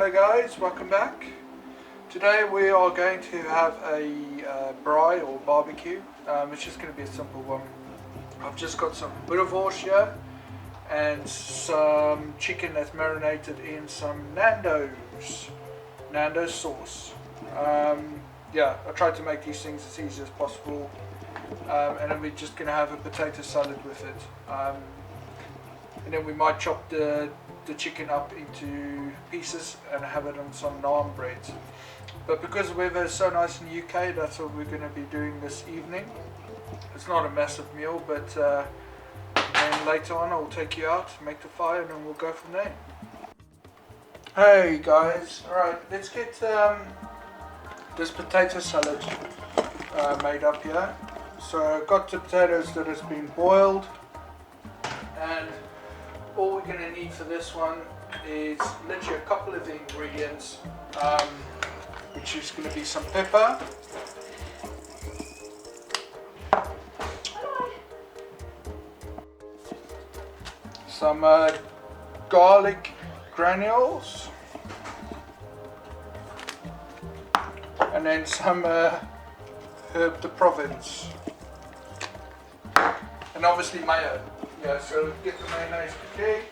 Hello guys, welcome back. Today we are going to have a braai or barbecue. It's just going to be a simple one. I've just got some boerewors here and some chicken that's marinated in some Nando's sauce. Yeah, I tried to make these things as easy as possible, and then we're just going to have a potato salad with it. And then we might chop the chicken up into pieces and have it on some naan bread. But because the weather is so nice in the UK, that's what we're going to be doing this evening. It's not a massive meal, but then later on I'll take you out, make the fire, and then we'll go from there. Hey guys, alright, let's get this potato salad made up here. So I've got the potatoes that has been boiled, and all we're going to need for this one is literally a couple of the ingredients, which is going to be some pepper, some garlic granules, and then some herb de Provence, and obviously mayo. Yeah, so get the mayonnaise okay.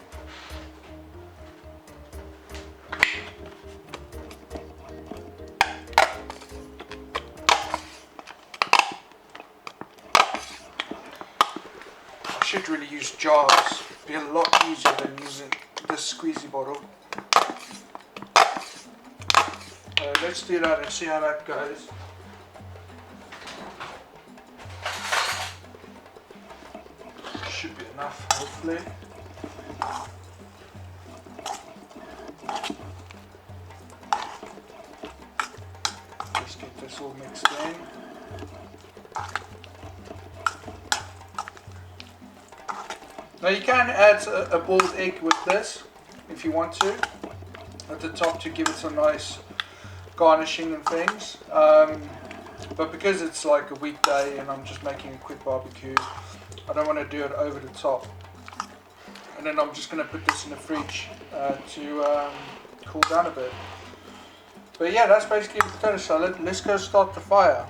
I should really use jars. It'd be a lot easier than using this squeezy bottle. Let's do that and see how that goes. Should be enough, hopefully. Let's get this all mixed in. Now you can add a boiled egg with this if you want to at the top to give it some nice garnishing and things. But because it's like a weekday and I'm just making a quick barbecue, I don't want to do it over the top. And then I'm just going to put this in the fridge to cool down a bit. But yeah, that's basically the potato salad. Let's go start the fire.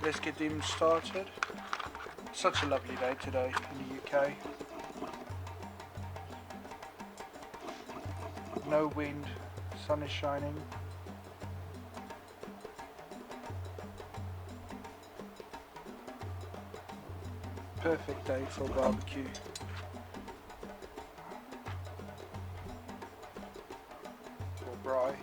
Let's get them started. Such a lovely day today in the UK. No wind, sun is shining. Perfect day for a barbecue. Or braai.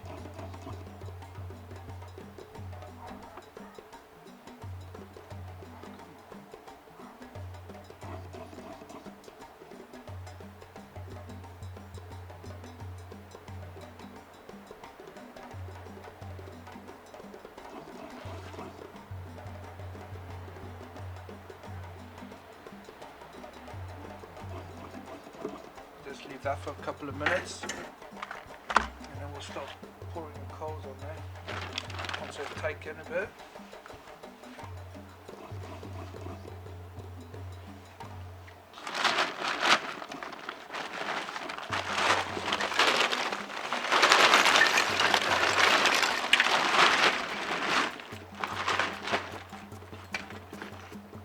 Just leave that for a couple of minutes, and then we'll start pouring the coals on there once they've taken a bit.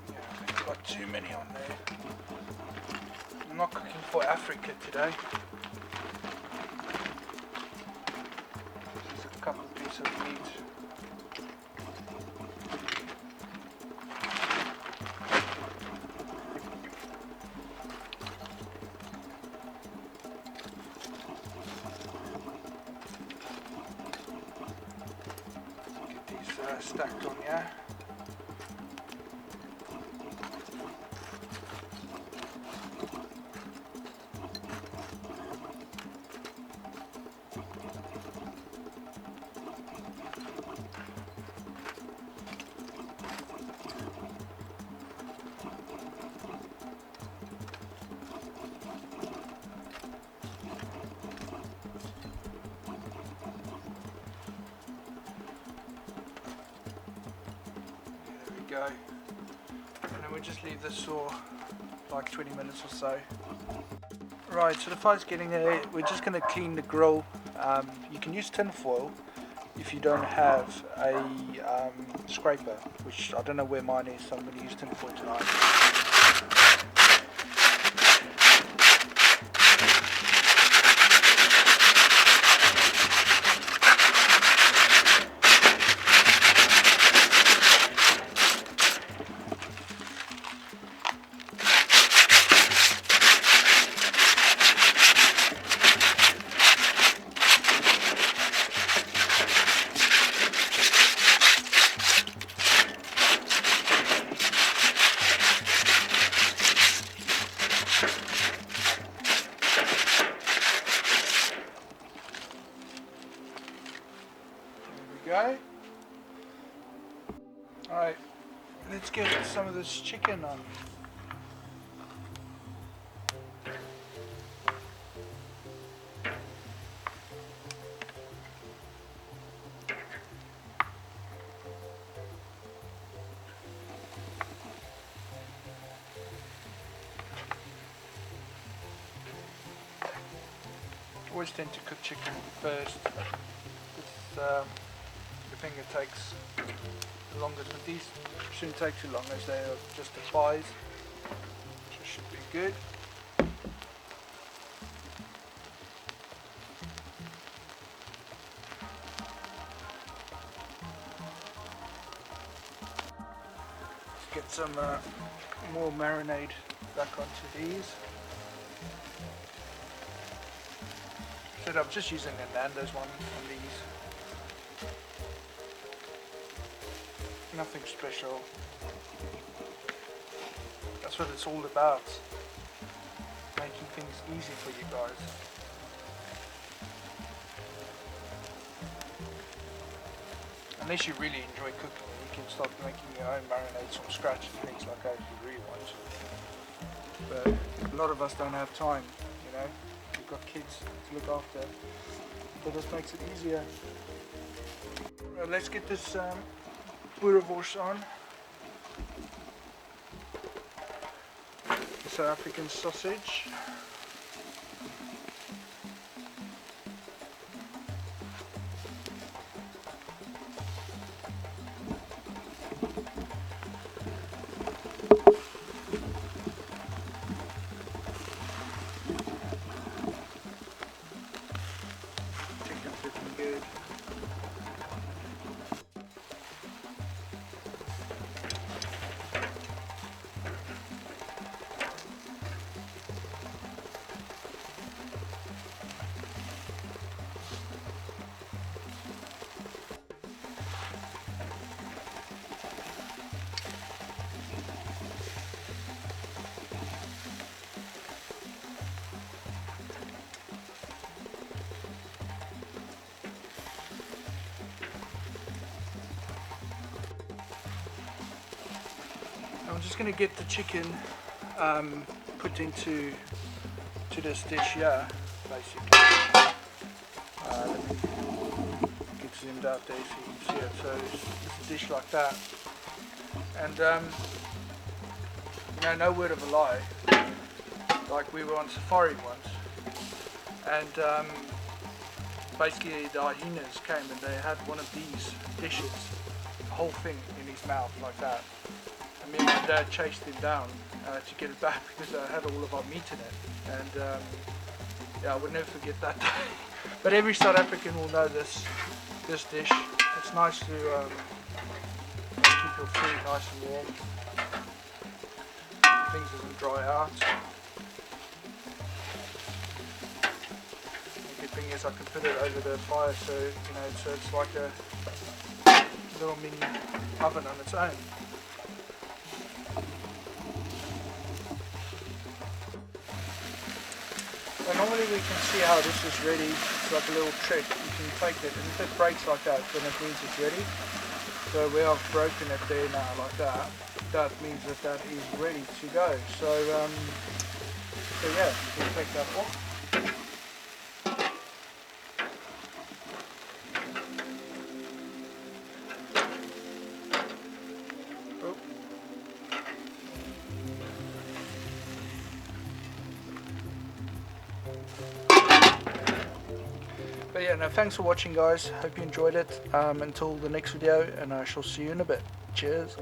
Yeah, I think I've got too many on there. I'm not cooking for Africa today. Just a couple of pieces of meat. Get these stacked on here. go. And then we just leave this for like 20 minutes or so. Right, so the fire's getting there. We're just going to clean the grill. You can use tin foil if you don't have a scraper, which I don't know where mine is, so I'm going to use tin foil tonight. Go. Alright, let's get some of this chicken on. Always tend to cook chicken first. It's the thing that takes the longest, but these shouldn't take too long as they are just the thighs, which should be good. Let's get some more marinade back onto these. So I'm just using a Nando's one on these. Nothing special. That's what it's all about. Making things easy for you guys. Unless you really enjoy cooking, you can start making your own marinades from scratch and things like that if you really want to. But a lot of us don't have time, you know. We've got kids to look after. So this makes it easier. Right, let's get this boerewors on. South African sausage. Chicken's looking good. I'm just going to get the chicken put into this dish here, basically. Let me get zoomed out there so you can see it. So it's a dish like that, and you know, no word of a lie. Like we were on safari once, and basically the hyenas came and they had one of these dishes, the whole thing in his mouth like that. And me and my dad chased him down to get it back because it had all of our meat in it. And yeah, I would never forget that day. But every South African will know this dish. It's nice to keep your food nice and warm. Things doesn't dry out. The good thing is I can put it over the fire, so you know, so it's like a little mini oven on its own. So normally we can see how this is ready. It's like a little trick. You can take it, and if it breaks like that, then it means it's ready. So we have broken it there now like that. That means that that is ready to go. So so yeah, we'll take that off. Oh. But yeah, no, thanks for watching, guys. Hope you enjoyed it. Until the next video, and I shall see you in a bit. Cheers.